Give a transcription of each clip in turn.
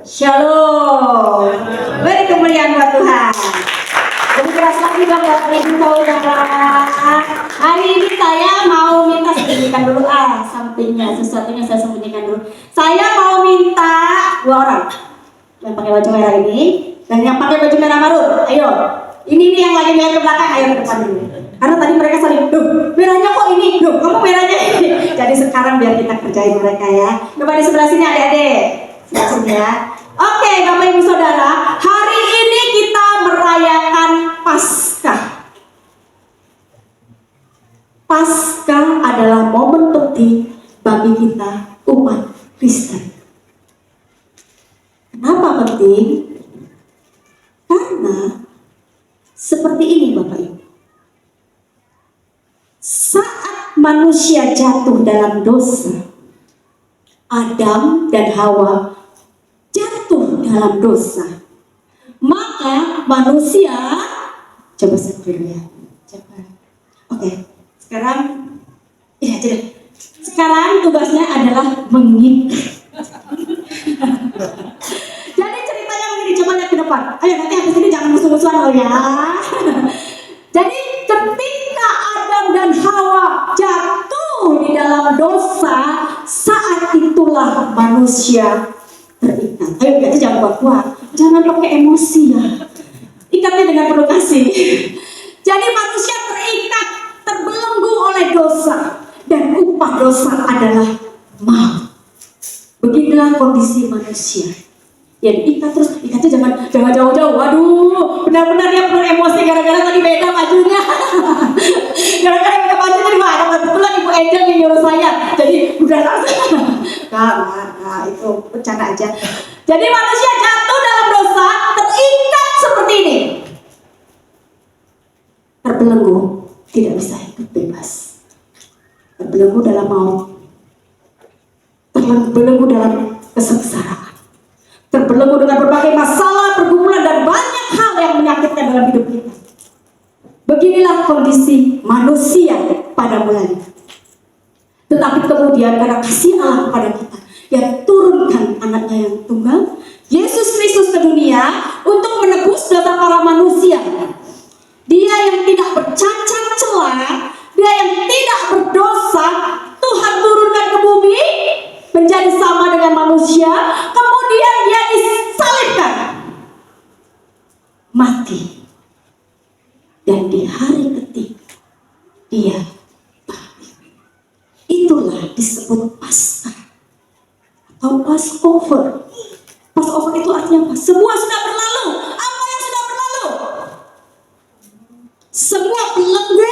Shalom. Beri kemuliaan buat Tuhan. Lebih keras lagi dong Bapak Ibu Saudara. Hari ini saya mau minta sembunyikan dulu sampingnya, sesuatunya saya sembunyikan dulu. Saya mau minta 2 orang yang pakai baju merah ini dan yang pakai baju merah marun. Ayo, ini nih yang lagi lihat ke belakang, ayo ke depan dulu. Karena tadi mereka saling, merahnya kok ini, kamu merahnya ini. Jadi sekarang biar kita kerjain mereka ya. Coba di sebelah sini adik-adik, sebelah sini ya. Oke, Bapak Ibu Saudara, hari ini kita merayakan Paskah. Paskah adalah momen penting bagi kita umat Kristen. Kenapa penting? Karena seperti ini Bapak Ibu. Saat manusia jatuh dalam dosa, Adam dan Hawa jatuh dalam dosa, maka manusia, coba set dulu ya, coba. Oke, sekarang ya jadi sekarang tugasnya adalah mengikat. Jadi ceritanya begini, coba lihat ke depan. Ayo nanti habis ini jangan musuh-musuhan loh ya. Jadi ketika Adam dan Hawa jatuh di dalam dosa, saat itulah manusia terikat. Ayo kita jangan kuat-kuat, jangan pakai emosi ya. Ikatnya dengan penuh kasih. Jadi manusia terikat, terbelenggu oleh dosa, dan upah dosa adalah maut. Beginilah kondisi manusia. Ya ikat terus, ikatnya jangan jauh-jauh. Waduh, benar-benar dia penuh emosi gara-gara tadi beda bajunya. Gara-gara beda baju tadi ada kebetulan Ibu Angel yang nyuruh saya. Jadi udah langsung. Nah, itu bercanda aja. Jadi manusia jatuh dalam dosa, terikat seperti ini. Terbelenggu, tidak bisa hidup bebas. Terbelenggu dalam maut. Terbelenggu dalam kesengsaraan. Terbelenggu dengan berbagai masalah, pergumulan, dan banyak hal yang menyakitkan dalam hidup kita. Beginilah kondisi manusia pada mulanya. Tetapi kemudian karena kasih Allah kepada kita, yang turunkan anaknya yang tunggal, Yesus Kristus ke dunia untuk menebus dosa para manusia. Dia yang tidak bercacat celah, dia yang tidak berdosa, Tuhan turunkan ke bumi menjadi sama dengan manusia, kemudian dia disalibkan, mati, dan di hari ketiga dia bangkit. Itulah disebut Paskah atau Passover. Passover itu artinya apa? Semua sudah berlalu. Apa yang sudah berlalu? Semua belenggu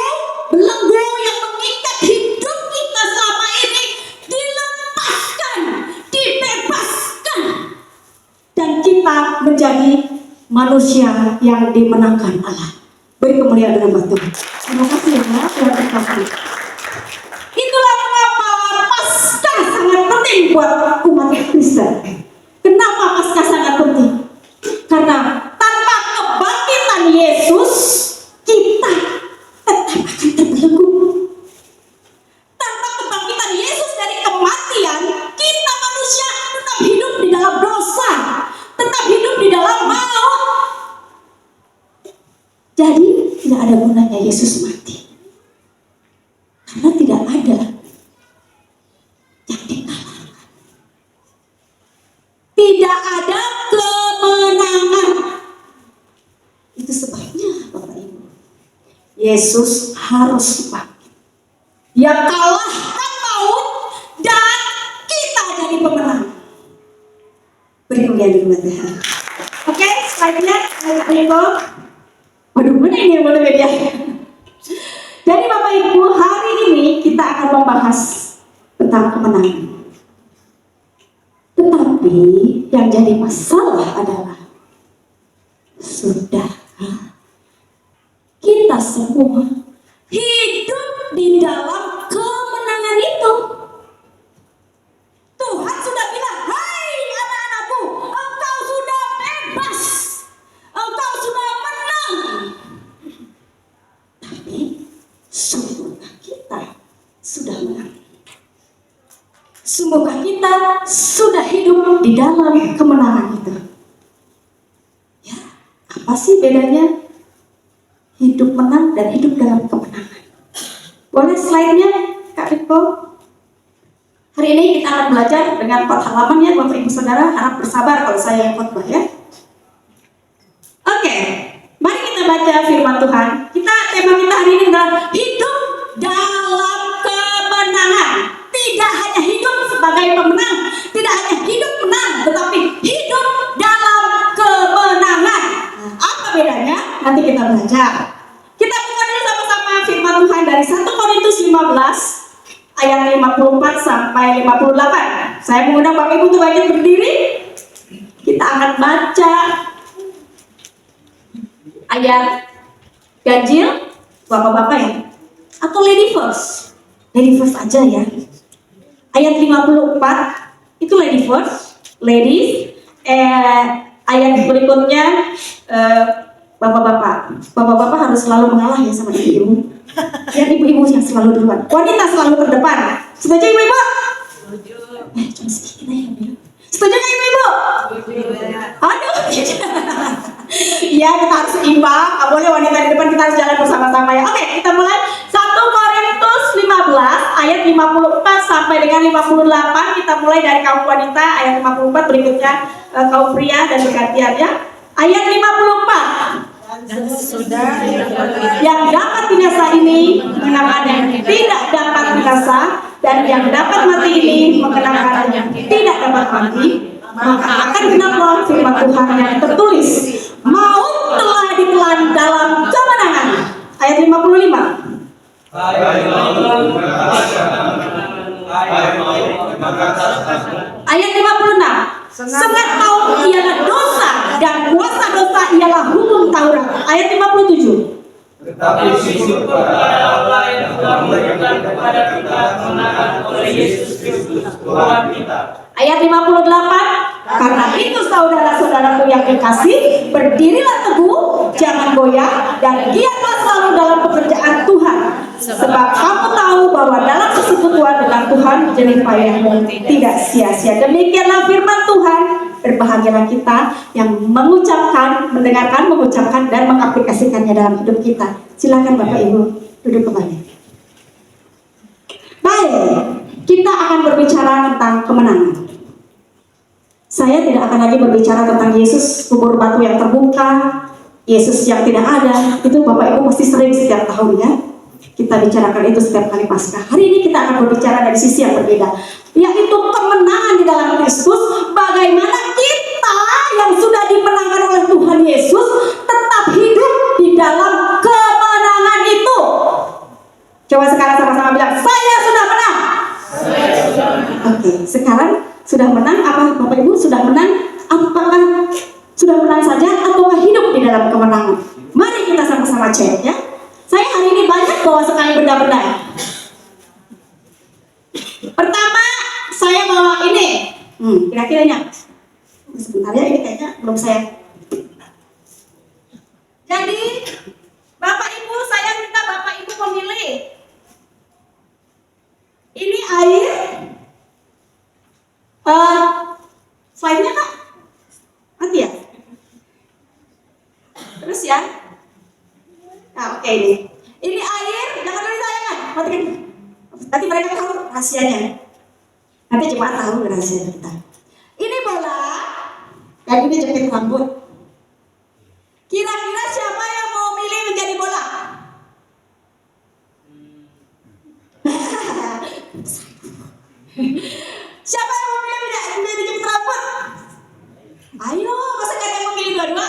yang mengikat hidup kita selama ini dilepaskan, dibebaskan, dan kita menjadi manusia yang dimenangkan Allah. Beri kemuliaan dengan batu. Terima kasih ya, Tuhan terkasih. Itulah mengapa Paskah sangat penting buat umat Kristen. Kenapa Paskah sangat penting? Karena tanpa kebangkitan Yesus, kita tetap akan terbelenggu. Tanpa kebangkitan Yesus dari kematian, kita manusia tetap hidup di dalam dosa, tetap hidup di dalam maut. Jadi tidak ada gunanya Yesus mati, karena tidak ada yang dikalahkan. Tidak ada kemenangan. Itu sebabnya Bapak Ibu, Yesus harus bangkit. Dia kalahkan maut dan kita jadi pemenang. Beri kemuliaan kepada Tuhan. Oke, slide-nya berikut. Waduh, mana ini yang mana media? Jadi Bapak Ibu, hari ini kita akan membahas tentang kemenangan. Tetapi yang jadi masalah adalah sudah kita semua hidup di dalam kemenangan itu. Tuhan sudah bilang, hai anak-anakku, engkau sudah bebas, engkau sudah menang. Tapi sungguhkah kita sudah menang? Sungguhkah kita sudah hidup hidup di dalam kemenangan itu. Ya, apa sih bedanya hidup menang dan hidup dalam kemenangan? Boleh slide-nya, Kak Riko? Hari ini kita akan belajar dengan 4 halaman ya, Bapak Ibu Saudara. Harap bersabar kalau saya yang khotbah ya. Oke, mari kita baca firman Tuhan. Tema kita hari ini adalah hidup dalam kemenangan. Tidak hanya hidup sebagai pemenang, tidak hanya hidup menang, tetapi hidup dalam kemenangan. Apa bedanya? Nanti kita belajar. Kita buka dulu sama-sama firman Tuhan dari 1 Korintus 15 ayat 54 sampai 58. Saya mengundang Bapak Ibu untuk banyak berdiri. Kita akan baca ayat ganjil, bapak-bapak ya, atau lady first aja ya. Ayat 54 itu lady first, ladies. Ayat berikutnya bapak-bapak harus selalu mengalah ya sama ibu-ibu. Ya, ibu-ibu yang selalu duluan, wanita selalu terdepan. Setuju ibu-ibu? Setuju. Cuma sedikit aja ya. Setuju nggak ibu-ibu? Aduh. Ya, kita harus seimbang. Nggak boleh wanita di depan, kita harus jalan bersama-sama ya. Oke, kita mulai. 1 Korintus 15 ayat 54 sampai dengan 58. Kita mulai dari kaum wanita ayat 54, berikutnya kaum pria dan bergantian ya. Ayat 54. Sudah yang dapat binasa ini mengenakan yang tidak dapat binasa, dan yang dapat mati ini mengenakan yang tidak dapat mati. Maka akan genaplah firman Tuhan yang tertulis, maut telah ditelan dalam kemenangan. Ayat 55. Ayat 56. Sengat maut ialah dosa, dan kuasa dosa ialah hukum Taurat. Ayat 57. Tetapi syukur kepada Allah yang telah memberikan kepada kita kemenangan oleh Yesus Kristus Tuhan kita. Ayat 58. Karena itu saudara-saudaraku yang kekasih, berdirilah teguh, jangan goyah, dan giatlah selalu dalam pekerjaan Tuhan. Sebab kamu tahu bahwa dalam persekutuan dengan Tuhan jerih payahmu tidak sia-sia. Demikianlah firman Tuhan. Berbahagialah kita yang mengucapkan, dan mengaplikasikannya dalam hidup kita. Silakan Bapak Ibu duduk kembali. Baik, kita akan berbicara tentang kemenangan. Saya tidak akan lagi berbicara tentang Yesus kubur batu yang terbuka, Yesus yang tidak ada. Itu Bapak Ibu mesti sering setiap tahun ya. Kita bicarakan itu setiap kali Paskah. Hari ini kita akan berbicara dari sisi yang berbeda, yaitu kemenangan di dalam Kristus. Bagaimana kita yang sudah dimenangkan oleh Tuhan Yesus tetap hidup di dalam kemenangan itu. Coba sekarang sama-sama bilang, saya sudah menang. Oke, sekarang sudah menang apa Bapak Ibu? Sudah menang? Apakah sudah menang saja ataukah hidup di dalam kemenangan? Mari kita sama-sama cek ya. Saya hari ini banyak bawa sekali benda-benda. Pertama, saya bawa ini. Kira-kiranya. Sebentar ya, ini kayaknya belum saya. Jadi, Bapak Ibu, saya minta Bapak Ibu memilih. Ini air. Slide-nya Kak? Mati ya? Terus ya? Nah, oke ini. Ini air, jangan dulu sayangkan. Matikan. Nanti mereka tahu rahasianya. Nanti cuma tahu rahasia kita. Ini bola, dan ini jepit rambut. Kira-kira siapa yang mau milih menjadi bola? Siapa yang mau milih menjadi jepit rambut? Ayo, masa kalian yang memilih dua-dua?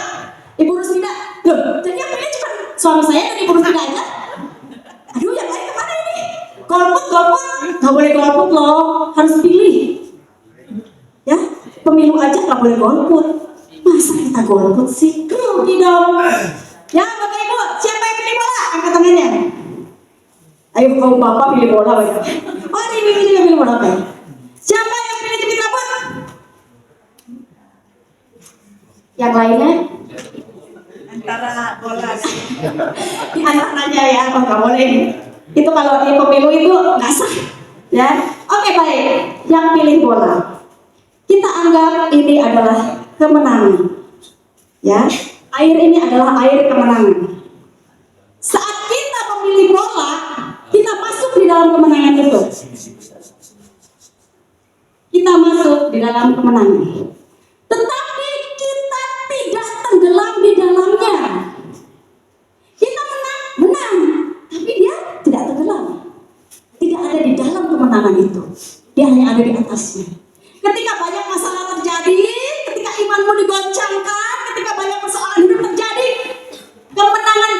Ibu Rusmina, loh, jadi yang pilih cuma suami saya dan Ibu Rusmina aja? Aduh, yang lain kemana ini? Golput, nggak boleh golput loh, harus pilih. Ya, pemilu aja nggak boleh golput. Masa kita golput sih? Rugi dong. Ya, Bapak Ibu, siapa yang pilih bola? Angkat tangannya. Ayo, kalau Bapak pilih bola, Bapak. Oh, ini juga pilih bola, Bapak. Siapa yang pilih jepit rambut? Yang lainnya? antara bola Di anak-anaknya ya, oh nggak boleh. Itu kalau di pemilu itu nggak sah. Ya, oke baik. Yang pilih bola, kita anggap anggap ini adalah kemenangan. Ya, air ini adalah air kemenangan. Saat kita memilih bola, kita masuk di dalam kemenangan itu. Kita masuk di dalam kemenangan. Tetapi kita tidak tenggelam di dalamnya. Kita menang, tapi dia tidak tenggelam. Tidak ada di dalam kemenangan itu. Dia hanya ada di atasnya. Ketika banyak masalah terjadi, ketika imanmu digoncangkan, ketika banyak persoalan hidup terjadi, kemenangan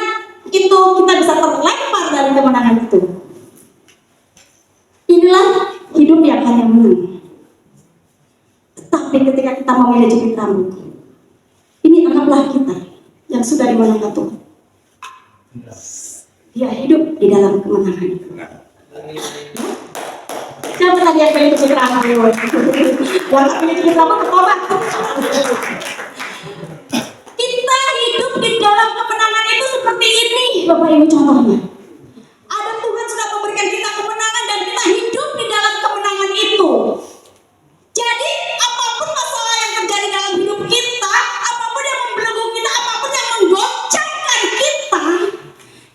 itu kita bisa terlempar dari kemenangan itu. Inilah hidup yang hanya menang. Tetapi ketika kita memilih jepit rambut, ini anggaplah kita yang sudah dimenangkan Tuhan. Dia hidup di dalam kemenangan itu. Siapa tadi yang pengen jepit rambut? Yang pengen jepit rambut bertobat. Kita hidup di dalam kemenangan itu seperti ini, Bapak Ibu, contohnya. Ada Tuhan sudah memberikan kita kemenangan dan kita hidup di dalam kemenangan itu. Jadi apapun masalah yang terjadi dalam hidup kita, apapun yang membelenggu kita, apapun yang menggoncangkan kita,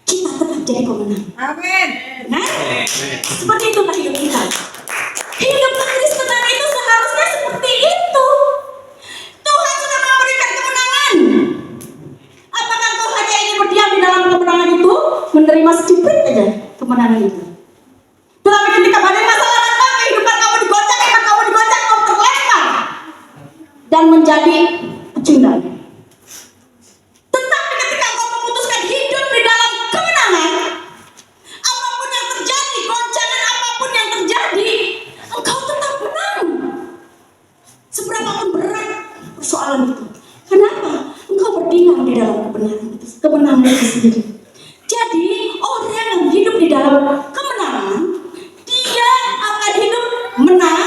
kita tetap jadi pemenang. Amin. Nah, seperti itu hidup kita. Hidup kekristenan itu seharusnya seperti itu. Tuhan sudah memberikan kemenangan. Apakah kau hanya ingin berdiam di dalam kemenangan itu, menerima sedikit aja kemenangan itu? Tetapi ketika badai masalah datang, kehidupan kamu digoncang, iman kamu digoncang, kamu terlempar dan menjadi pecundang. Tetapi ketika kau memutuskan hidup di dalam kemenangan, apapun yang terjadi, goncangan apapun yang terjadi, engkau tetap menang. Seberapapun berat persoalan itu. Kenapa? Engkau berdiam di dalam kemenangan itu sendiri. Jadi orang yang hidup di dalam kemenangan, dia akan hidup menang,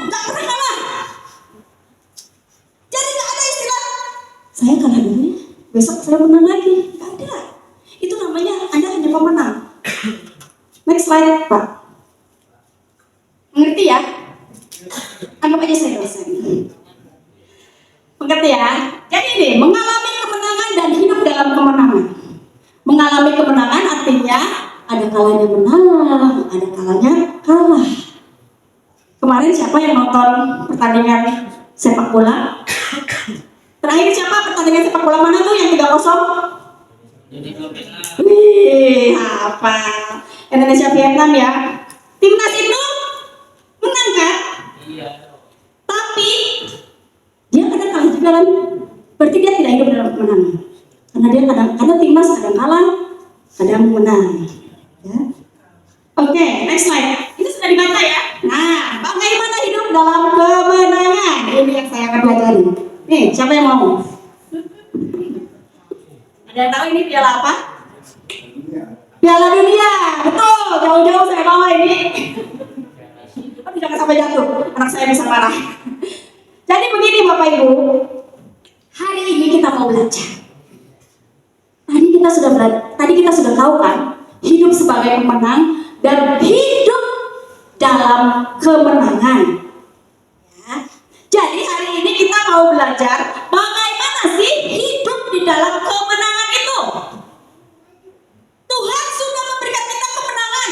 nggak pernah kalah. Jadi nggak ada istilah saya kalah dulu ya, besok saya menang lagi. Nggak ada. Itu namanya Anda hanya pemenang. Next slide, Pak. Mengerti ya? Anggap aja saya dosen. Mengerti ya? Jadi ini, mengalami kemenangan dan hidup dalam kemenangan. Mengalami kemenangan artinya ada kalanya menang, ada kalanya kalah. Kemarin siapa yang nonton pertandingan sepak bola? Terakhir siapa pertandingan sepak bola mana tuh yang 3-0? Wih, apa? Indonesia Vietnam ya. Timnas itu menang kan? Iya. Tapi dia kadang kalah juga kan? Berarti dia tidak hidup dalam kemenangan. Karena timnas kadang kalah, kadang menang. Ya. Oke, next slide. Itu sudah dibaca ya. Nah, bagaimana hidup dalam kemenangan? Ini yang saya akan pelajari. Nih, siapa yang mau? Ada yang tahu ini piala apa? Piala dunia. Betul, jauh-jauh saya bawa ini. Tapi jangan sampai jatuh, anak saya bisa marah. Jadi begini Bapak Ibu, hari ini kita mau belajar. Tadi kita sudah tahu kan, hidup sebagai pemenang dan hidup dalam kemenangan. Ya. Jadi hari ini kita mau belajar bagaimana sih hidup di dalam kemenangan itu. Tuhan sudah memberikan kita kemenangan.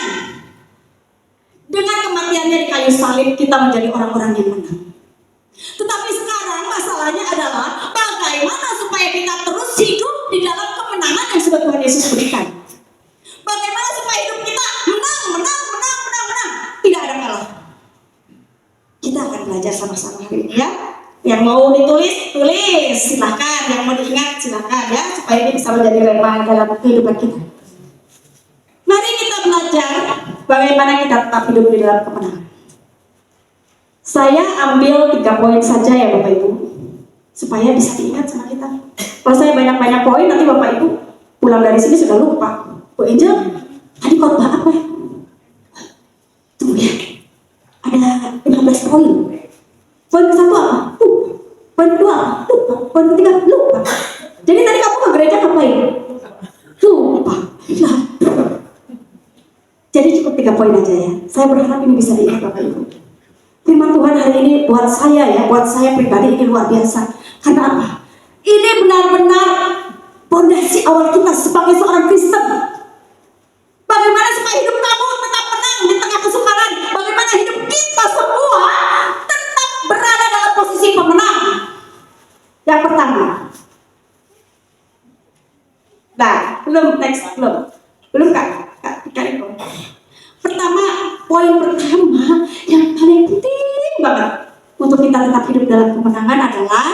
Dengan kematiannya di kayu salib kita menjadi orang-orang yang menang. Tetapi sekarang masalahnya adalah bagaimana supaya kita terus hidup di dalam kemenangan yang sudah Tuhan Yesus berikan. Bagaimana supaya hidup kita menang. Tidak ada kalah. Kita akan belajar sama-sama hari ini ya. Yang mau ditulis, tulis. Silahkan. Yang mau diingat, silahkan ya. Supaya ini bisa menjadi rema dalam kehidupan kita. Mari kita belajar bagaimana kita tetap hidup di dalam kemenangan. Saya ambil 3 poin saja ya Bapak Ibu, supaya bisa diingat sama kita. Kalau saya banyak-banyak poin, nanti Bapak Ibu pulang dari sini sudah lupa. Bu Angel, tadi khotbah apa? Tunggu ya, ada 15 poin. Poin ke-1 apa? Poin kedua apa? Lupa. Poin ketiga lupa. Jadi tadi kamu ke gereja ngapain? Lupa. Jadi cukup 3 poin aja ya. Saya berharap ini bisa diingat Bapak Ibu. Firman Tuhan hari ini buat saya pribadi ini luar biasa. Karena apa? Ini benar-benar fondasi awal kita sebagai seorang Kristen. Bagaimana supaya hidup kamu tetap menang di tengah kesukaran? Bagaimana hidup kita semua tetap berada dalam posisi pemenang? Yang pertama. Nah, belum Kak Iko. Pertama, poin pertama yang paling penting banget untuk kita tetap hidup dalam kemenangan adalah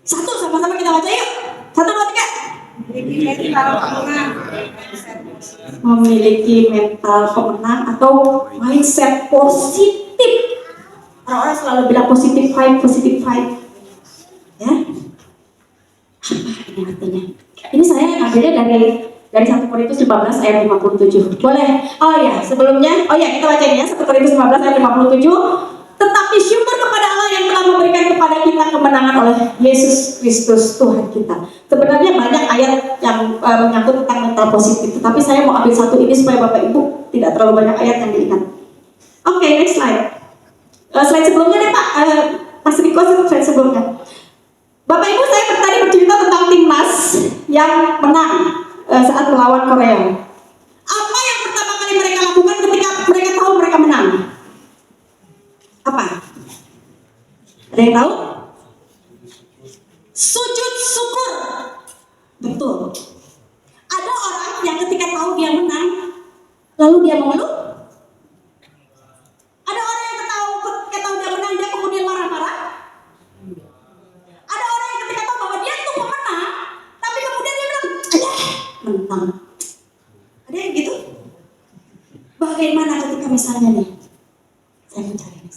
satu, sama-sama kita baca yuk. 1, 2, 3. Memiliki mental pemenang atau mindset positif. Orang-orang selalu bilang positive vibe. Ya. Apa ini artinya? Ini saya ngambilnya dari 1 Korintus 15 ayat 57. Boleh? Kita baca ini ya, 1 Korintus 15 ayat 57. Tetapi syukur kepada Allah yang telah memberikan kepada kita kemenangan oleh Yesus Kristus Tuhan kita. Sebenarnya banyak ayat yang menyangkut tentang mental positif, tetapi saya mau ambil satu ini supaya Bapak Ibu tidak terlalu banyak ayat yang diingat. Oke, next slide. Slide sebelumnya deh Pak, Mas Riko, slide sebelumnya. Bapak Ibu, saya tadi bercerita tentang timnas yang menang saat melawan Korea. Apa yang pertama kali mereka lakukan ketika mereka tahu mereka menang? Apa? Ada yang tahu? Sujud syukur. Betul. Ada orang yang ketika tahu dia menang, lalu dia mengeluh. Ada orang yang ketika tahu dia menang, dia kemudian marah-marah. Ada orang yang ketika tahu bahwa dia tuh pemenang, tapi kemudian dia bilang, menang. Ada yang gitu? Bagaimana ketika misalnya nih, saya mencari nih.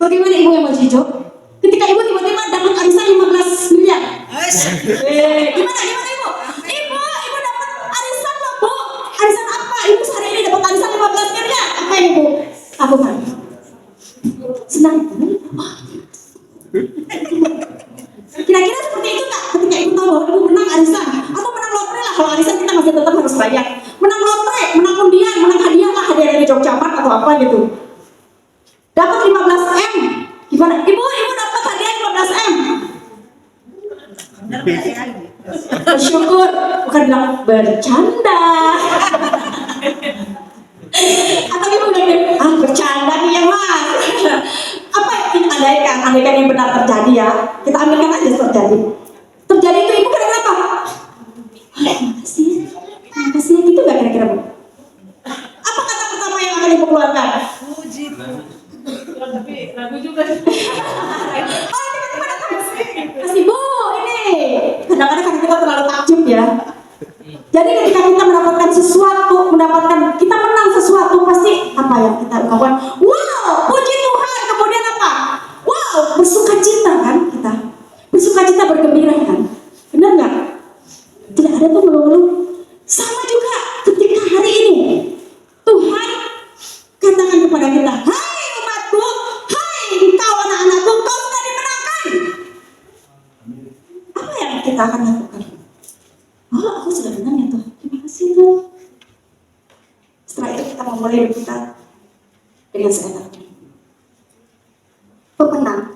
Bagaimana ibu yang mau jujur? Ketika ibu tiba-tiba dapat arisan 15 miliar. Gimana ibu? Ibu dapat arisan loh bu. Arisan apa? Ibu sehari ini dapat arisan 15 miliar. Apa yang ibu lakukan? Senang. Kira-kira seperti itu tak? Ketika ibu tahu bahwa ibu menang arisan atau menang lotre lah. Kalau arisan kita masih tetap harus bayar. Menang lotre, menang undian, menang hadiah lah, hadiah dari Jogja Mart atau apa gitu. Dapat 15M. Gimana? Ibu dapat hadiah 15M. Bersyukur, bukan bilang bercanda. Atau ibu bilang, bercanda nih ya mas. Apa yang kita andaikan yang benar terjadi ya. Kita ambilkan aja terjadi. Terjadi itu ibu kenapa? Makasih ya, gitu gak kira-kira bu? Apa kata pertama yang akan ibu keluarkan? Puji. Tapi ragu juga. Tiba-tiba datang kasih bu ini. Kadang-kadang kan kita terlalu takjub ya. Jadi ketika kita mendapatkan sesuatu, kita menang sesuatu, pasti apa yang kita lakukan? Wow, puji Tuhan. Kemudian apa? Wow, bersukacita kan kita. Bersukacita, bergembira kan. Benar nggak? Tidak ada tuh ngeluh-ngeluh. Sama juga ketika hari ini Tuhan katakan kepada kita, hai umatku, hai engkau anak-anakku, kau sudah dimenangkan. Apa yang kita akan lakukan? Oh, aku sudah menang ya Tuhan. Terima kasih Tuhan. Setelah itu kita memulai hidup kita dengan seenaknya. Pemenang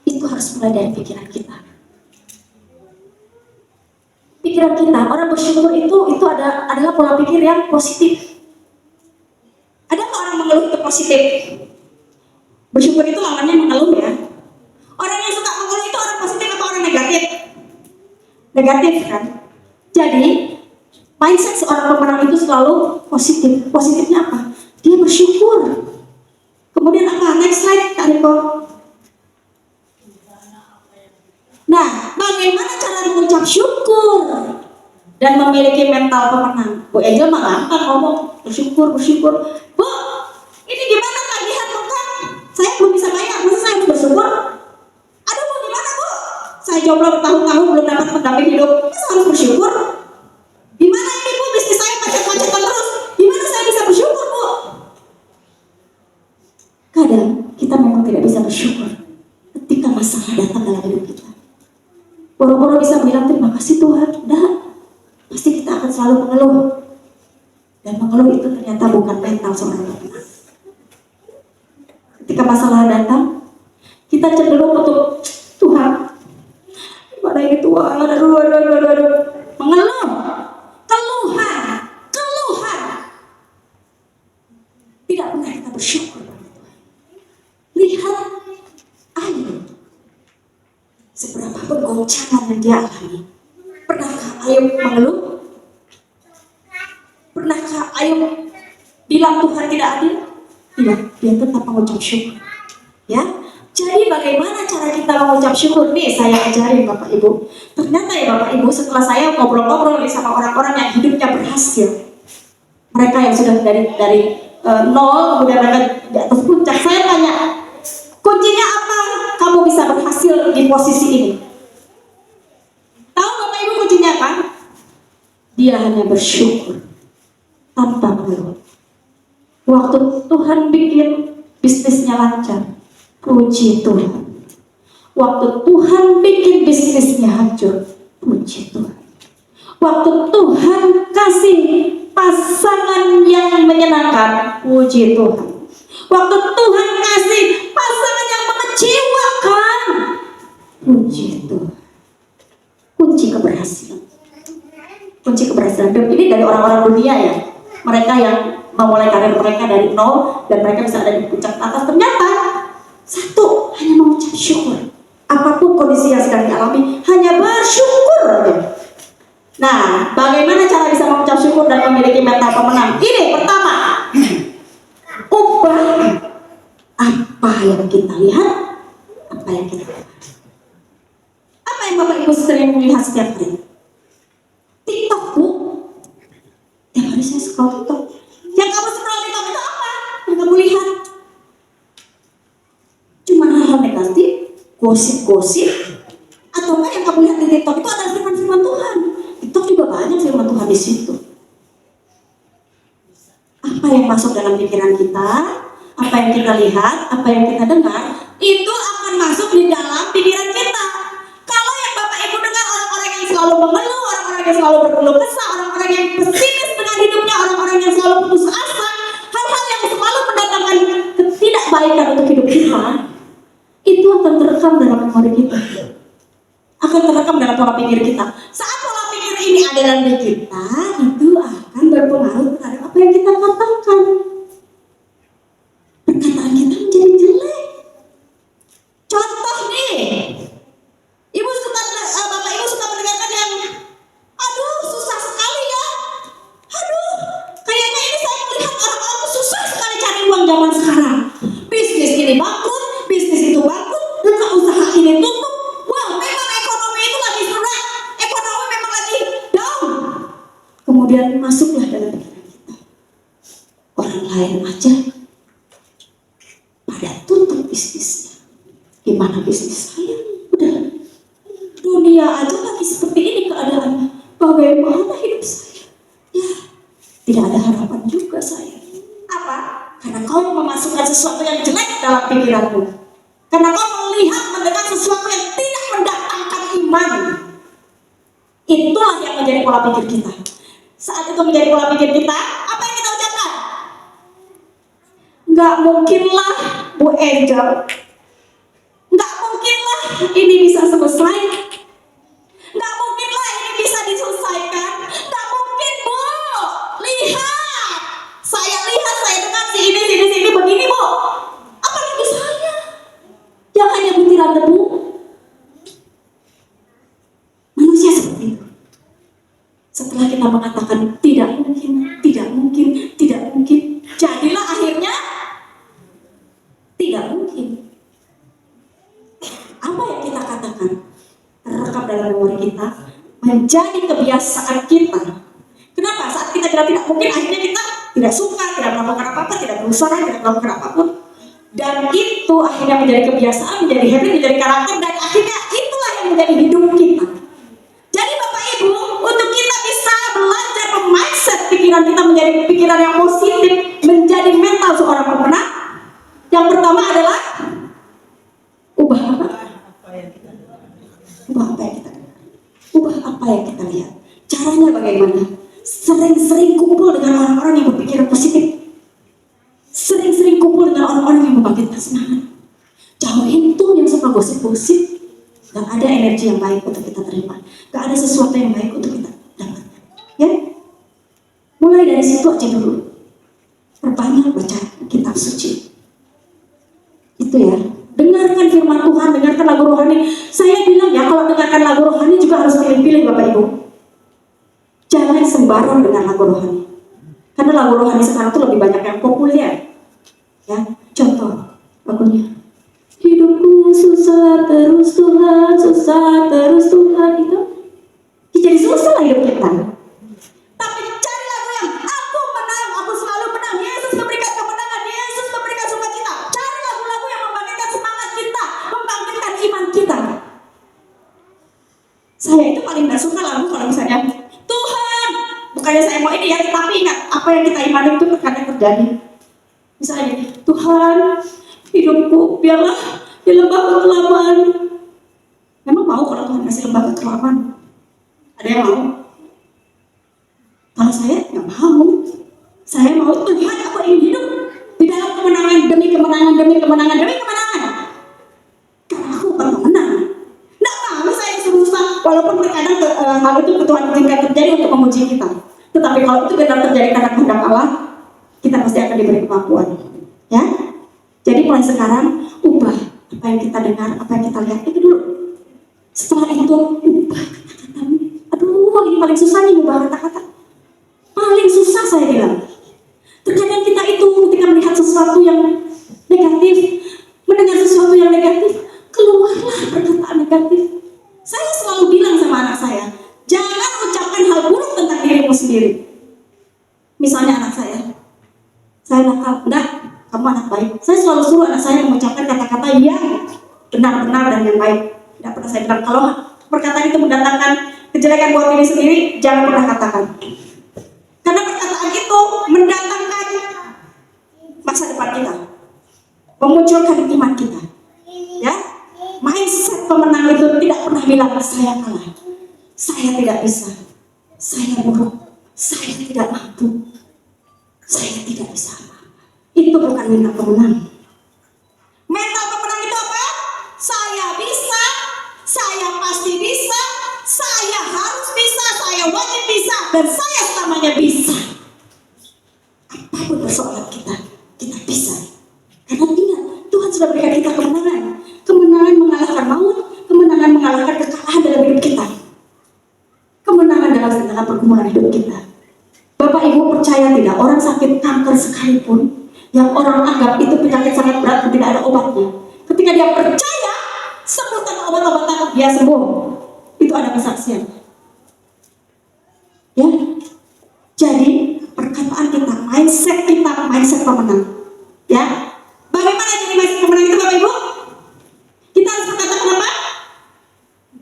itu harus mulai dari pikiran kita. Pikiran kita, orang bersyukur itu adalah pola pikir yang positif. Ada nggak orang mengeluh itu positif? Bersyukur itu lawannya mengeluh ya. Orang yang suka mengeluh itu orang positif atau orang negatif? Negatif kan? Jadi mindset seorang pemenang itu selalu positif. Positifnya apa? Dia bersyukur. Kemudian apa? Next slide Kak Riko. Nah, bagaimana cara mengucap syukur dan memiliki mental pemenang? Bu Angel mah gampang ngomong bersyukur. Bu, ini gimana tagihan bukan? Saya belum bisa bayar, masa saya harus bersyukur? Aduh bu, gimana bu? Saya jomblo bertahun-tahun belum dapat pendamping hidup, masa harus bersyukur? Gimana ini bu, bisnis saya macet-macetan terus? Gimana saya bisa bersyukur bu? Kadang kita memang tidak bisa bersyukur ketika masalah datang dalam hidup kita. Boro-boro bisa bilang terima kasih Tuhan, udah pasti kita akan selalu mengeluh. Dan mengeluh itu ternyata bukan mental seorang pemenang. Ketika masalah datang, kita cenderung untuk Tuhan, gimana ini Tuhan, aduh. Mengeluh, keluhan. Tidak pernah kita bersyukur. Lihat Ayub, seberapa goncangan yang dia alami. Pernahkah Ayub mengeluh? Pernahkah Ayub bilang Tuhan tidak adil? Tidak, dia tetap mengucap syukur. Ya, jadi bagaimana cara kita mengucap syukur? Nih saya ajarin Bapak Ibu. Ternyata ya Bapak Ibu, setelah saya ngobrol-ngobrol sama orang-orang yang hidupnya berhasil, mereka yang sudah dari nol kemudian mereka di atas puncak, saya tanya, kuncinya apa kamu bisa berhasil di posisi ini? Tahu Bapak Ibu kuncinya apa? Dia hanya bersyukur tanpa mengeluh. Waktu Tuhan bikin bisnisnya lancar, puji Tuhan. Waktu Tuhan bikin bisnisnya hancur, puji Tuhan. Waktu Tuhan kasih pasangan yang menyenangkan, puji Tuhan. Waktu Tuhan kasih pasangan yang mengecewakan, puji Tuhan. Kunci keberhasilan. Kunci keberhasilan. Dan ini dari orang-orang dunia ya. Mereka yang memulai karir mereka dari nol dan mereka bisa ada di puncak atas. Ternyata satu, hanya mengucap syukur. Apapun kondisi yang sedang dialami, hanya bersyukur aja. Nah, bagaimana cara bisa mengucap syukur dan memiliki mental pemenang? Ini pertama, ubah apa yang kita lihat, apa yang kita lihat. Apa yang Bapak Ibu sering melihat setiap hari? TikTok, Bu. Tiap hari saya scroll TikTok. Yang kamu scroll TikTok itu apa? Yang kamu lihat? Cuma hal-hal negatif, gosip-gosip, atau enggak yang kamu lihat di TikTok itu adalah firman-firman Tuhan. TikTok juga banyak firman Tuhan di situ. Apa yang masuk dalam pikiran kita, apa yang kita lihat, apa yang kita dengar, itu akan masuk di dalam pikiran kita. Kalau yang Bapak Ibu dengar orang-orang yang selalu mengeluh, orang-orang yang selalu berkeluh kesah, orang-orang yang pesimis dengan hidupnya, orang-orang yang selalu putus asa, hal-hal yang selalu mendatangkan ketidakbaikan untuk hidup kita, itu akan terekam dalam memori kita, akan terekam dalam pola pikir kita. Saat pola pikir ini ada dalam diri kita, itu akan berpengaruh terhadap apa yang kita katakan. Perkataan kita menjadi jelek. Contoh nih, Bapak Ibu suka mendengarkan yang, aduh susah sekali ya, aduh kayaknya ini saya melihat orang-orang susah sekali cari uang zaman sekarang. Bisnis ini bangkrut, bisnis itu bangkrut, buka usaha ini tutup. Wow, memang ekonomi itu lagi suram, ekonomi memang lagi down. Kemudian masuklah dalam pikiran kita, orang lain aja pada tutup bisnisnya, gimana bisnis saya? Udah, dunia aja lagi seperti ini keadaannya, bagaimana hidup saya? Ya, tidak ada harapan juga saya. Apa? Karena kau memasukkan sesuatu yang jelek dalam pikiranmu. Karena kau melihat mendengar sesuatu yang tidak mendatangkan iman. Itulah yang menjadi pola pikir kita. Saat itu menjadi pola pikir kita, apa yang kita ucapkan? Nggak mungkinlah Bu Angel, nggak mungkinlah ini bisa selesai, nggak mungkinlah ini bisa diselesaikan, nggak mungkin Bu. Lihat, saya dengar sini begini Bu. Apalagi saya yang hanya butiran debu. Manusia seperti itu. Setelah kita mengatakan tidak mungkin, jadilah akhirnya tidak mungkin. Apa yang kita katakan terekam dalam memori kita, menjadi kebiasaan kita. Kenapa? Saat kita bilang tidak mungkin, akhirnya kita tidak suka, tidak melakukan apa-apa, tidak berusaha, tidak melakukan apapun. Dan itu akhirnya menjadi kebiasaan, menjadi habit, menjadi karakter, dan akhirnya itulah yang menjadi hidup kita. Jadi Bapak Ibu, untuk kita bisa belajar mindset pikiran kita menjadi pikiran yang positif, menjadi mental seorang pemenang, yang pertama adalah ubah apa? Ubah apa yang kita dengar, ubah apa yang kita lihat. Caranya bagaimana? Sering-sering kumpul dengan orang-orang yang Jauhin tuh yang suka gosip-gosip. Gak ada energi yang baik untuk kita terima. Gak ada sesuatu yang baik untuk kita dapatkan. Ya, mulai dari situ aja dulu. Perbanyak baca kitab suci. Itu ya. Dengarkan firman Tuhan, dengarkan lagu rohani. Saya bilang ya, kalau dengarkan lagu rohani juga harus pilih-pilih Bapak Ibu. Jangan sembarang dengan lagu rohani. Karena lagu rohani sekarang tuh lebih banyak yang populer. Ya, contoh lagunya. Hidupku susah terus Tuhan, susah terus Tuhan, itu jadi susah lah hidup kita. Tapi cari lagu yang aku menang, aku selalu menang. Yesus memberikan kemenangan, Yesus memberikan sukacita. Cari lagu-lagu yang membangkitkan semangat kita, membangkitkan iman kita. Saya itu paling gak suka lagu kalau misalnya Tuhan, bukannya saya mau ini ya, tapi ingat apa yang kita imani itu terkadang terjadi. Misalnya Tuhan, hidupku biarlah di lembah kekelaman. Memang mau kalau Tuhan kasih lembah kekelaman? Ada yang mau? Kalau saya nggak mau. Saya mau Tuhan, aku ingin hidup di dalam kemenangan demi kemenangan demi kemenangan demi kemenangan. Karena aku bukan pemenang. Nggak mau saya susah. Walaupun terkadang hal itu Tuhan izinkan terjadi untuk menguji kita. Tetapi kalau itu benar terjadi karena kehendak Allah, kita pasti akan diberi kemampuan. Ya. Jadi mulai sekarang ubah apa yang kita dengar, apa yang kita lihat itu dulu. Setelah itu ubah kata-katamu. Aduh, ini paling susah nih ubah kata-kata. Paling susah saya bilang. Terkadang kita itu ketika melihat sesuatu yang negatif, mendengar sesuatu yang negatif, keluarlah perkataan negatif. Saya selalu bilang sama anak saya, jangan ucapkan hal buruk tentang dirimu sendiri. Misalnya anak saya nakal, enggak, kamu anak baik. Saya selalu suruh anak saya mengucapkan kata-kata yang benar-benar dan yang baik. Tidak pernah saya bilang kalau perkataan itu mendatangkan kejelekan buat diri sendiri, jangan pernah katakan. Karena perkataan itu mendatangkan masa depan kita, memunculkan iman kita. Ya, mindset pemenang itu tidak pernah bilang saya kalah, saya tidak bisa, saya buruk, saya tidak mampu, saya tidak bisa. Itu bukan mental pemenang. Mental pemenang itu apa? Saya bisa, saya pasti bisa, saya harus bisa, saya wajib bisa, dan saya selamanya bisa. Apapun persoalan kita, kita bisa. Karena ingat, Tuhan sudah berikan kita kemenangan. Kemenangan mengalahkan maut, kemenangan mengalahkan kekalahan dalam hidup kita. Kemenangan dalam segala pergumulan hidup kita. Bapak Ibu percaya tidak, orang sakit kanker sekalipun, yang orang anggap itu penyakit sangat berat dan tidak ada obatnya, ketika dia percaya sembuh tanpa obat-obatan, dia sembuh. Itu ada kesaksian. Ya, jadi perkataan kita, mindset pemenang. Ya, bagaimana jadi mindset pemenang itu Bapak Ibu? Kita harus berkata apa?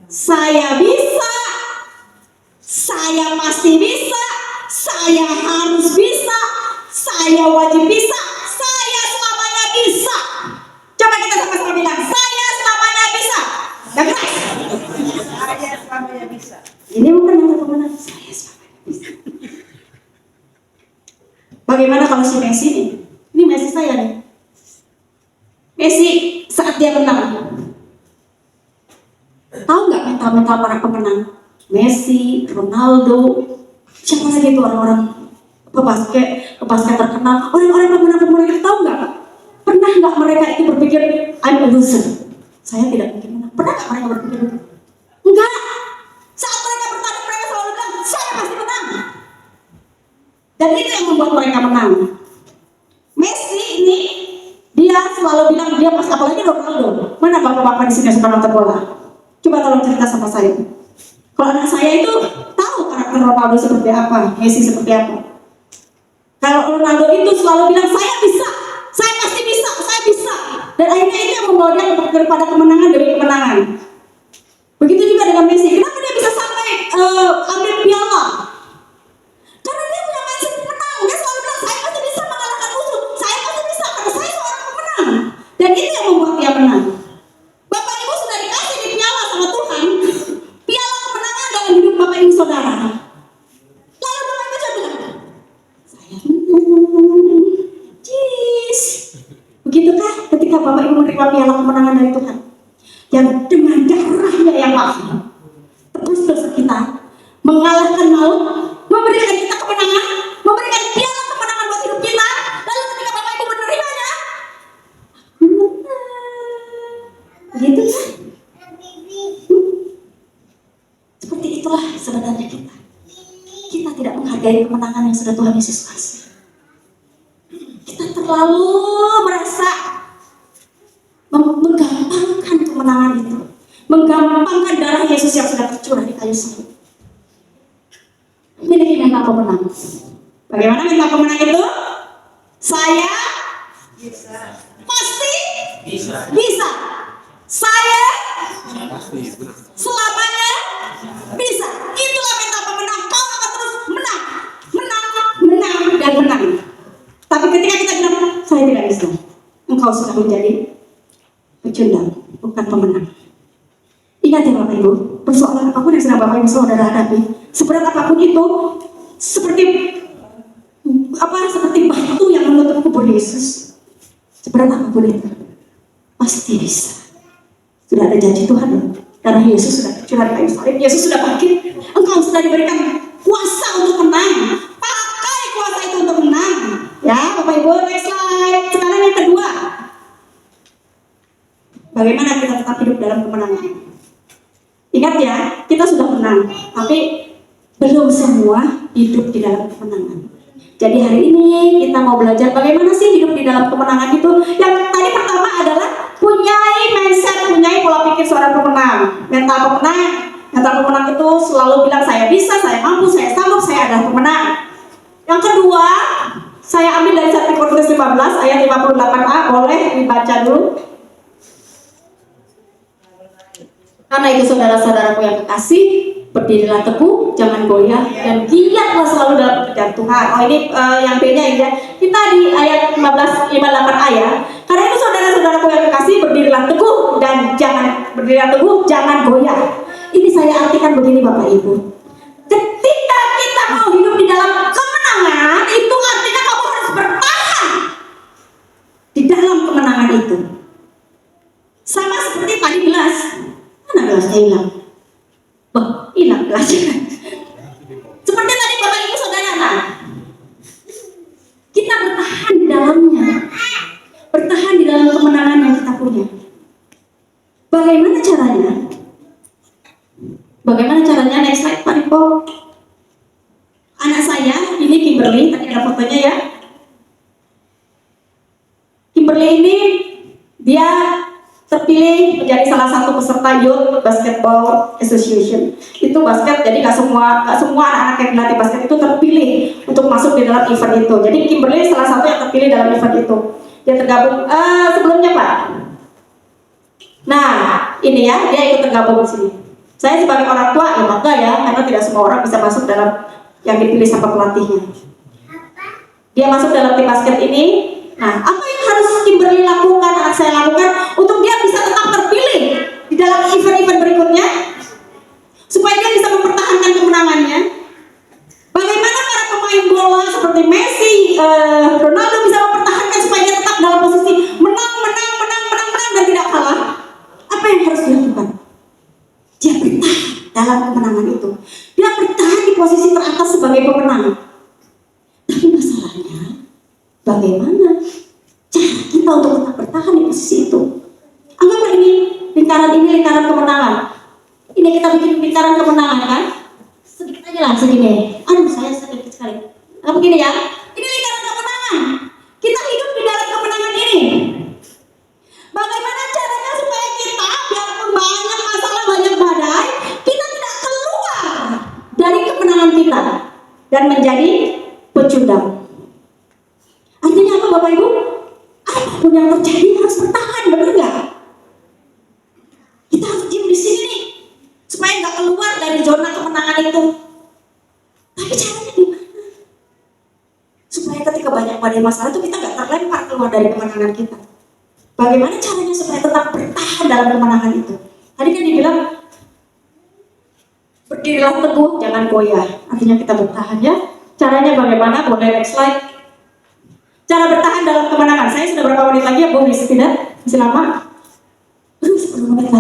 Saya bisa, saya pasti bisa, saya harus bisa, saya wajib bisa, saya selamanya bisa. Coba kita sama-sama bilang, saya selamanya bisa. Dan Saya selamanya bisa. ini bukan yang pemenang, saya selamanya bisa. Bagaimana kalau si Messi nih? Ini Messi saya nih. Messi saat dia menang, tahu nggak mental-mental para pemenang? Messi, Ronaldo, siapa lagi itu orang-orang pebasket terkenal, orang-orang pemenang-pemenang itu tahu nggak? Pernah nggak mereka itu berpikir I'm a loser? Saya tidak mungkin menang. Pernah nggak mereka berpikir itu? Enggak. Saat mereka bertanding mereka selalu bilang saya pasti menang. Dan itu yang membuat mereka menang. Messi ini dia selalu bilang dia pas, apalagi Ronaldo. Mana bapak-bapak di sini yang suka nonton bola? Coba tolong cerita sama saya. Kalau anak saya itu tahu karakter Ronaldo seperti apa, Messi seperti apa. Kalau Ronaldo itu selalu bilang saya bisa, saya pasti bisa, saya bisa. Dan akhirnya itu yang membawa dia kepada kemenangan demi kemenangan. Begitu juga dengan Messi. Kenapa dia bisa sampai ambil piala? Karena dia punya mindset pemenang. Dia selalu bilang saya pasti bisa mengalahkan musuh, saya pasti bisa karena saya seorang pemenang. Dan itu yang membuat dia menang. Bapak Ibu sudah dikasih di piala sama Tuhan, piala kemenangan dalam hidup Bapak Ibu saudara. Lalu Bapak Ibu coba bilang, saya menang. Jeez. Begitukah ketika Bapak Ibu menerima piala adalah kemenangan dari Tuhan. Yang dengan darahnya yang mahal tebus dosa kita, mengalahkan maut, memberikan kita kemenangan, memberikan piala kemenangan buat hidup kita. Lalu ketika Bapak Ibu menerimanya, gitu ya. Seperti itulah sebenarnya kita. Kita tidak menghargai kemenangan yang sudah Tuhan Yesus kasih. Kita terlalu merasa menggampangkan kemenangan itu, menggampangkan darah Yesus yang sudah tercurah di kayu salib. Miliki mental pemenang. Bagaimana mental pemenang itu? Saya pasti bisa. Saya selamanya bisa. Itulah mental pemenang. Kau akan terus menang, dan menang. Tapi ketika kita bilang, saya tidak bisa, engkau sudah menjadi pecundang, bukan pemenang. Ingat ya Bapak Ibu, persoalan apapun yang sedang Bapak Ibu saudara hadapi, seberat apapun itu, seperti batu yang menutup kubur Yesus, seberat apapun itu, pasti bisa. Sudah ada janji Tuhan loh, karena Yesus sudah tercurah di kayu salib, Yesus sudah bangkit, engkau sudah diberikan kuasa untuk menang. Pakai kuasa itu untuk menang. Ya Bapak Ibu, next slide. Sekarang yang kedua, bagaimana kita tetap hidup dalam kemenangan? Ingat ya, kita sudah menang, tapi belum semua hidup di dalam kemenangan. Jadi hari ini kita mau belajar bagaimana sih hidup di dalam kemenangan itu. Yang tadi pertama adalah punyai mindset, punyai pola pikir seorang pemenang. Mental pemenang itu selalu bilang saya bisa, saya mampu, saya sanggup, saya adalah pemenang. Yang kedua, saya ambil dari 1 Korintus 15 ayat 58a, boleh dibaca dulu. Karena itu saudara-saudaraku yang kekasih, berdirilah teguh, jangan goyah, dan giatlah selalu dalam pekerjaan Tuhan. Oh ini yang B-nya ya. Kita di ayat 58a ya. Karena itu saudara-saudaraku yang kekasih, berdirilah teguh jangan goyah. Ini saya artikan begini Bapak Ibu. Ketika kita mau hidup di dalam kemenangan, itu artinya kamu harus bertahan di dalam kemenangan itu. Sama seperti tadi gelas. Mana gelasnya hilang? Hilang gelasnya. Seperti tadi Bapak Ibu Saudara, kita bertahan di dalamnya, bertahan di dalam kemenangan yang kita punya. Bagaimana caranya? Next slide Pak Ripo. Anak saya, ini Kimberly, tadi ada fotonya ya. Kimberly ini dia terpilih menjadi salah satu peserta Youth Basketball Association. Itu basket, jadi gak semua anak-anak yang dilatih basket itu terpilih untuk masuk di dalam event itu. Jadi Kimberly salah satu yang terpilih dalam event itu. Dia tergabung sebelumnya Pak. Nah, ini ya, dia ikut tergabung di sini. Saya sebagai orang tua ya bangga ya, karena tidak semua orang bisa masuk dalam yang dipilih sama pelatihnya. Dia masuk dalam tim basket ini. Nah, apa yang harus Kimberly lakukan, harus saya lakukan untuk dia bisa tetap terpilih di dalam event-event berikutnya, supaya dia bisa mempertahankan kemenangannya? Bagaimana para pemain bola seperti Messi, Ronaldo bisa mempertahankan supaya dia tetap dalam posisi menang dan tidak kalah? Apa yang harus dilakukan? Dia bertahan dalam kemenangan itu. Dia bertahan di posisi teratas sebagai pemenang. Tapi masalahnya, bagaimana cara kita untuk tetap bertahan di posisi itu? Anggaplah ini lingkaran kemenangan. Ini kita bikin lingkaran kemenangan kan? Sedikit aja lah, segini. Aduh, saya sedikit sekali. Nah, begini ya. Ini lingkaran kemenangan. Kita hidup di dalam kemenangan ini. Bagaimana caranya supaya kita, biarpun banyak masalah, banyak badai, kita tidak keluar dari kemenangan kita dan menjadi pecundang? Artinya apa Bapak Ibu? Apapun yang terjadi harus bertahan, benar nggak? Kita harus diam di sini nih, supaya nggak keluar dari zona kemenangan itu. Tapi caranya gimana? Supaya ketika banyak badai masalah itu kita nggak terlempar keluar dari kemenangan kita. Bagaimana caranya supaya tetap bertahan dalam kemenangan itu? Tadi kan dibilang berdirilah teguh, jangan goyah. Artinya kita bertahan ya. Caranya bagaimana? Boleh next slide. Cara bertahan dalam kemenangan. Saya sudah berapa menit lagi ya Bu? Tidak? Masih lama?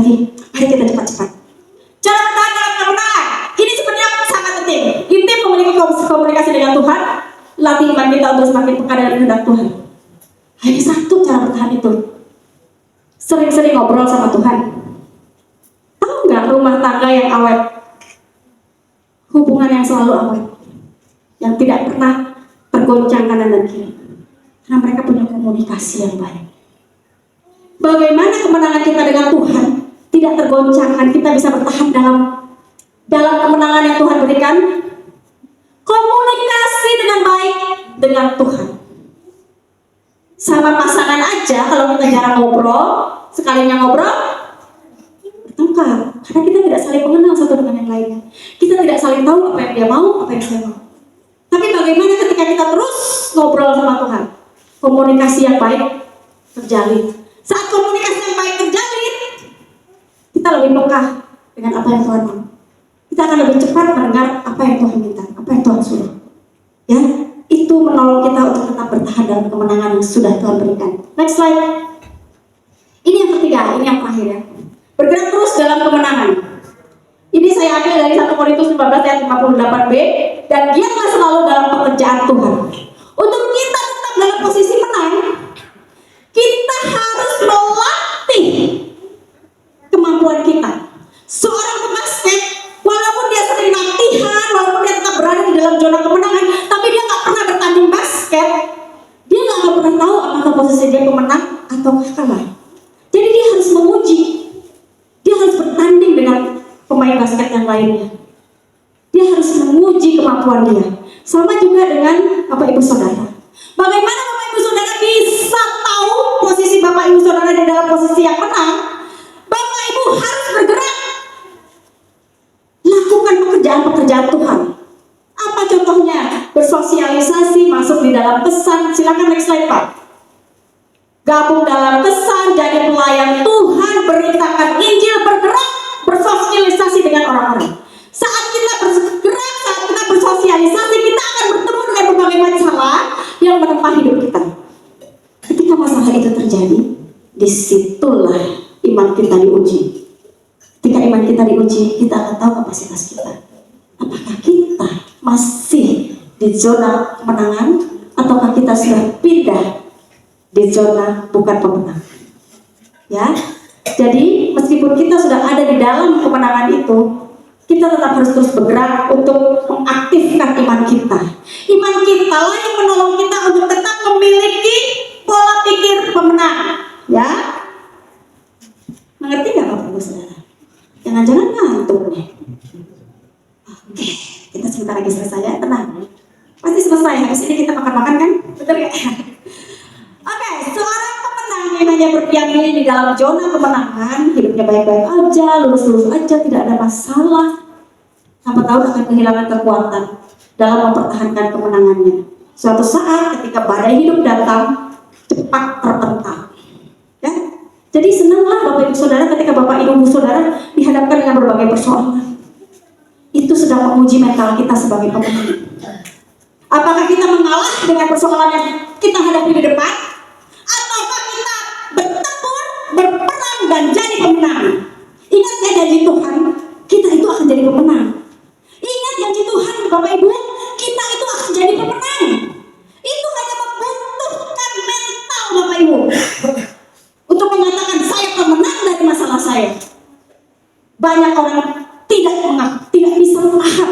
lagi. Mari kita cepat-cepat. Cara bertahan dalam kemenangan. Ini sebenarnya sangat penting. Intim memiliki komunikasi dengan Tuhan. Latih iman kita untuk semakin peka dengan kehendak Tuhan. Hanya satu cara bertahan itu. Sering-sering ngobrol sama Tuhan. Tahu nggak rumah tangga yang awet? Hubungan yang selalu awet. Yang tidak pernah tergoncang kanan dan kiri. Karena mereka punya komunikasi yang baik. Bagaimana kemenangan kita dengan Tuhan tidak tergoncangkan, kita bisa bertahan dalam kemenangan yang Tuhan berikan? Komunikasi dengan baik dengan Tuhan. Sama pasangan aja, kalau kita jarang ngobrol, sekalinya ngobrol, bertengkar. Karena kita tidak saling mengenal satu dengan yang lainnya. Kita tidak saling tahu apa yang dia mau, apa yang saya mau. Tapi bagaimana ketika kita terus ngobrol sama Tuhan? Komunikasi yang baik terjalin. Saat komunikasi yang baik terjalin, kita lebih peka dengan apa yang Tuhan mau. Kita akan lebih cepat mendengar apa yang Tuhan minta, apa yang Tuhan suruh. Ya, itu menolong kita untuk tetap bertahan dalam kemenangan yang sudah Tuhan berikan. Next slide. Ini yang ketiga, ini yang terakhir ya. Bergerak terus dalam kemenangan. Ini saya ambil dari 1 Korintus 15 ayat 58b. Dan giatlah selalu dalam pekerjaan Tuhan. Untuk kita tetap dalam posisi menang, kita harus melatih kemampuan kita. Seorang pebasket, walaupun dia sering latihan, walaupun dia tetap berada di dalam zona kemenangan, tapi dia nggak pernah bertanding basket, dia nggak pernah tahu apakah posisi dia pemenang atau kalah. Jadi dia harus menguji, dia harus bertanding dengan pemain basket yang lainnya. Dia harus menguji kemampuan dia. Sama juga dengan Bapak Ibu Saudara. Bagaimana Bapak Ibu Saudara bisa tahu posisi Bapak Ibu Saudara di dalam posisi yang menang? Bapak Ibu harus bergerak. Lakukan pekerjaan-pekerjaan Tuhan. Apa contohnya? Bersosialisasi, masuk di dalam pesan. Silakan next slide Pak. Gabung dalam pesan, jadi pelayan Tuhan, beritakan Injil, bergerak, bersosialisasi dengan orang-orang. Saat kita bergerak, saat kita bersosialisasi, kita akan bertemu dengan berbagai masalah yang menempa hidup kita. Ketika masalah itu terjadi, disitulah iman kita diuji. Ketika iman kita diuji, kita akan tahu kapasitas kita. Apakah kita masih di zona kemenangan, ataukah kita sudah pindah di zona bukan pemenang? Ya, jadi meskipun kita sudah ada di dalam kemenangan itu, kita tetap harus terus bergerak untuk mengaktifkan iman kita. Iman kita lah yang menolong kita untuk tetap memiliki pola pikir pemenang. Ya, mengerti nggak Bapak Ibu Saudara? Jangan-jangan ngantuk nih. Oke, kita sebentar lagi selesai ya, tenang. Pasti selesai, habis ini kita makan-makan kan? Betul nggak? Oke, seorang pemenang yang hanya berdiam diri di dalam zona kemenangan, hidupnya baik-baik aja, lurus-lurus aja, tidak ada masalah, sampai tahun akan kehilangan kekuatan dalam mempertahankan kemenangannya. Suatu saat ketika badai hidup datang, cepat terpental. Ya? Jadi senanglah Bapak Ibu Saudara ketika Bapak Ibu Saudara dihadapkan dengan berbagai persoalan. Itu sedang menguji mental kita sebagai pemenang. Apakah kita mengalah dengan persoalan yang kita hadapi di depan? Ataukah kita bertempur, berperang, dan jadi pemenang? Ingat ya janji Tuhan, kita itu akan jadi pemenang. Ingat janji Tuhan Bapak Ibu, kita itu akan jadi pemenang. Itu hanya membutuhkan mental Bapak Ibu untuk mengatakan saya pemenang dari masalah saya. Banyak orang tidak bisa paham.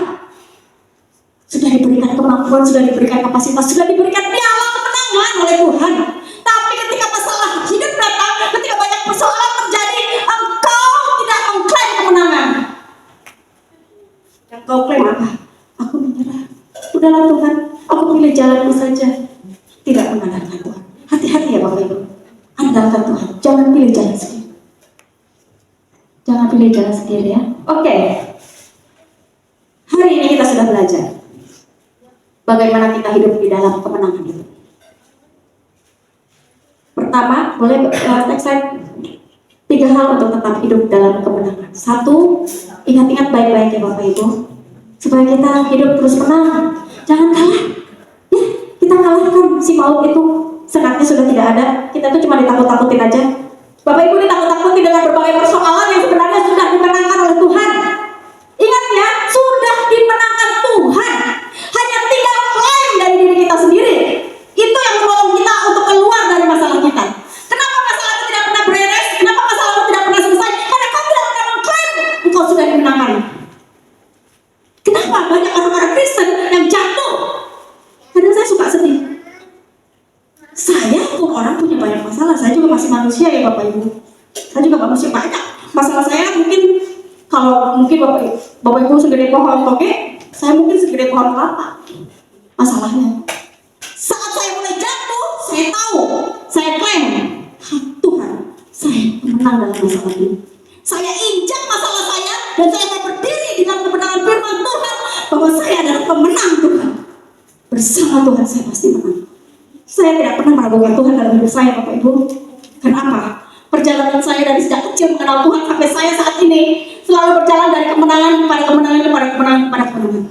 Sudah diberikan kemampuan, sudah diberikan kapasitas, sudah diberikan piala kemenangan oleh Tuhan. Tapi ketika masalah hidup datang, ketika banyak persoalan terjadi, engkau tidak mengklaim kemenangan. Yang kau klaim apa? Aku menyerah. Udahlah Tuhan, aku pilih jalanku saja. Tidak mengandalkan Tuhan. Hati-hati ya Bapak Ibu. Andalkan Tuhan. Jangan pilih jalan sendiri. Jangan pilih jalan sendiri ya. Oke. Hari ini kita sudah belajar bagaimana kita hidup di dalam kemenangan itu. Pertama, boleh next slide. 3 hal untuk tetap hidup dalam kemenangan. 1, ingat-ingat baik-baik ya Bapak Ibu, supaya kita hidup terus menang. Jangan kalah. Ya, kita kalahkan si maut itu. Sengatnya sudah tidak ada. Kita tuh cuma ditakut-takutin aja. Bapak Ibu ditakut-takutin dengan berbagai persoalan yang Saya juga nggak mesti banyak. Masalah saya mungkin kalau mungkin bapak ibu segede pohon toge, saya mungkin segede pohon kelapa. Masalahnya saat saya mulai jatuh, saya tahu, saya klaim, Tuhan, saya menang dalam masalah ini. Saya injak masalah saya dan saya mau berdiri di dalam kebenaran firman Tuhan bahwa saya adalah pemenang Tuhan. Bersama Tuhan saya pasti menang. Saya tidak pernah meragukan Tuhan dalam hidup saya, Bapak Ibu. Kenapa? Perjalanan saya dari sejak kecil mengenal Tuhan sampai saya saat ini selalu berjalan dari kemenangan kepada kemenangan kepada kemenangan kepada kemenangan.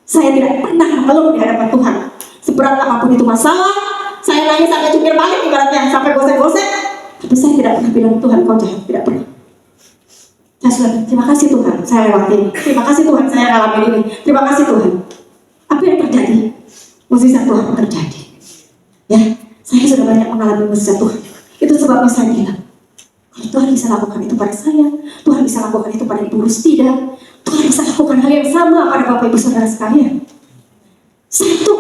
Saya tidak pernah mengeluh di hadapan Tuhan. Seberat apapun itu masalah, saya nangis sampai jungkir balik ibaratnya, sampai gosek-gosek. Tapi saya tidak pernah bilang Tuhan kau jahat, tidak pernah. Saya sudah terima kasih Tuhan, saya lewati ini. Terima kasih Tuhan, saya alami ini. Terima kasih Tuhan. Apa yang terjadi? Mukjizat Tuhan terjadi. Ya, saya sudah banyak mengalami mukjizat Tuhan. Itu sebabnya saya bilang, kalau Tuhan bisa lakukan itu pada saya, Tuhan bisa lakukan itu pada Ibu Rustida, Tuhan bisa lakukan hal yang sama pada Bapak Ibu Saudara sekalian. Satu,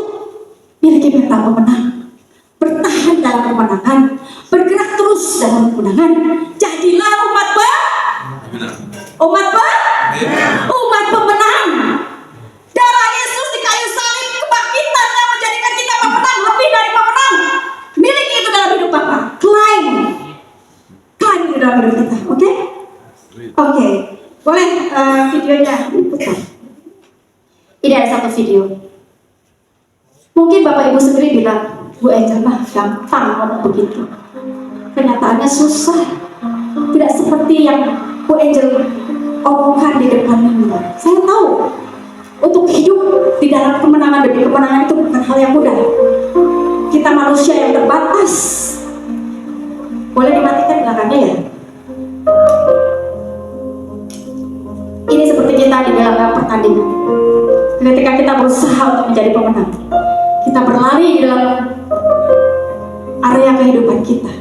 miliki mental pemenang, bertahan dalam kemenangan, bergerak terus dalam kemenangan. Jadilah umat pemenang. Darah Yesus di kayu salib, kebangkitan yang menjadikan kita pemenang, lebih dari pemenang. Miliki itu dalam hidup Bapak. Klaim itu dalam hidup kita, oke? Oke. Boleh videonya diputar. Ini ada satu video. Mungkin Bapak Ibu sendiri bilang, Bu Angel mah gampang ngomong begitu. Kenyataannya susah. Tidak seperti yang Bu Angel omongkan di depan mimbar. Saya tahu untuk hidup di dalam kemenangan demi kemenangan itu bukan hal yang mudah. Kita manusia yang terbatas. Boleh dimatikan belakangnya ya? Ini seperti kita di dalam pertandingan. Ketika kita berusaha untuk menjadi pemenang, kita berlari di dalam area kehidupan kita.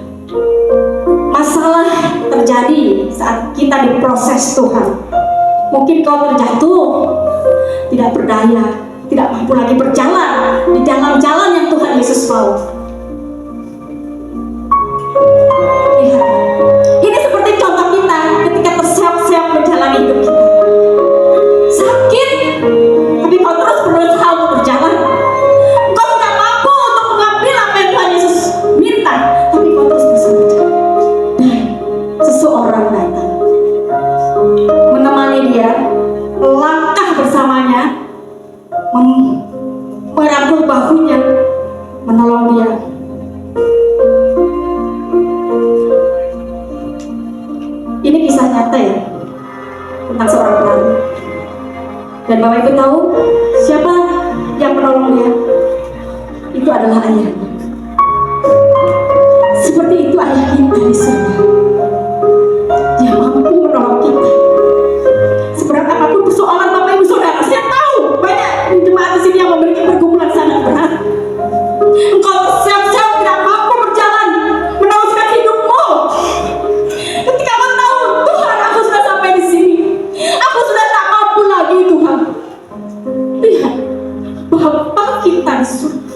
Masalah terjadi saat kita diproses Tuhan. Mungkin kau terjatuh, tidak berdaya, tidak mampu lagi berjalan di dalam jalan yang Tuhan Yesus mau. Lihat, ini seperti contoh kita ketika terseok-seok menjalani hidup kita. Sakit, tapi kau terus berusaha untuk berjalan. Kau tidak mampu untuk mengambil apa yang Tuhan Yesus minta, tapi kau terus berusaha. Dan seseorang datang menemani dia, melangkah bersamanya, merangkul bahunya, menolong dia. Ini kisah nyata ya, tentang seorang pelari. Dan Bapak Ibu tahu siapa yang menolong dia? Itu adalah ayahnya. Seperti itu ayah kita di surga. Dia mampu menolong kita. Seberat apapun persoalan Bapak Ibu Saudara, saya tahu banyak jemaat di sini yang memiliki pergumulan sangat berat. Engkau siap-siap tidak mampu berjalan meneruskan hidupmu. Ketika kau tahu, Tuhan, aku sudah sampai di sini. Aku sudah tak mampu lagi, Tuhan. Lihat, Bapa kita di surga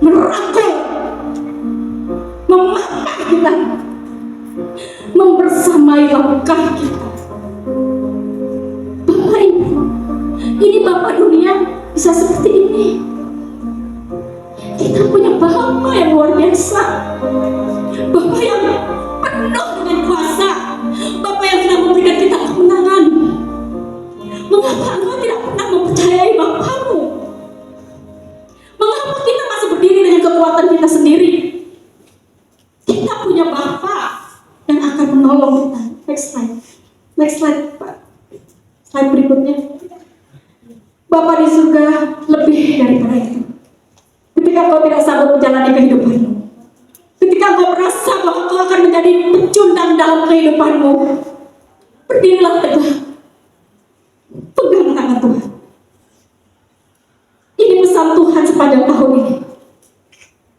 merangkul, memangkat kita, membersamai langkah kita. Bapak Ibu, ini Bapak dunia bisa seperti ini. Kita punya Bapa yang luar biasa, Bapa yang penuh dengan kuasa, Bapa yang sudah memberikan kita kemenangan. Mengapa engkau tidak pernah mempercayai Bapamu? Mengapa kita masih berdiri dengan kekuatan kita sendiri? Kita punya Bapa yang akan menolong kita. Next slide Pak. Slide berikutnya. Bapa di surga lebih daripada itu. Ketika kau tidak sanggup menjalani kehidupanmu, ketika kau merasa bahwa kau akan menjadi pecundang dalam kehidupanmu, berdirilah tegak, pegang tangan Tuhan. Ini pesan Tuhan sepanjang tahun ini.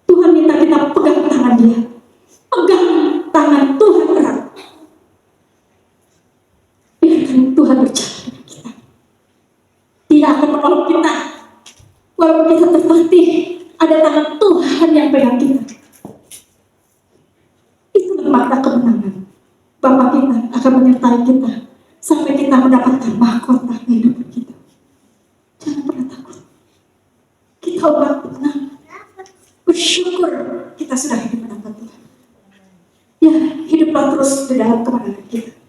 Tuhan minta kita pegang tangan Dia, pegang tangan Tuhan erat. Biarkan Tuhan berjalan dengan kita. Dia akan menolong kita, walaupun kita tertatih. Ada tangan Tuhan yang pegang kita. Itulah makna kemenangan. akan menyertai kita sampai kita mendapatkan mahkota kehidupan kita. Jangan pernah takut. Kita umat tenang. Bersyukur kita sudah hidup mendapat Tuhan. Ya, hiduplah terus di dalam kemenangan kita.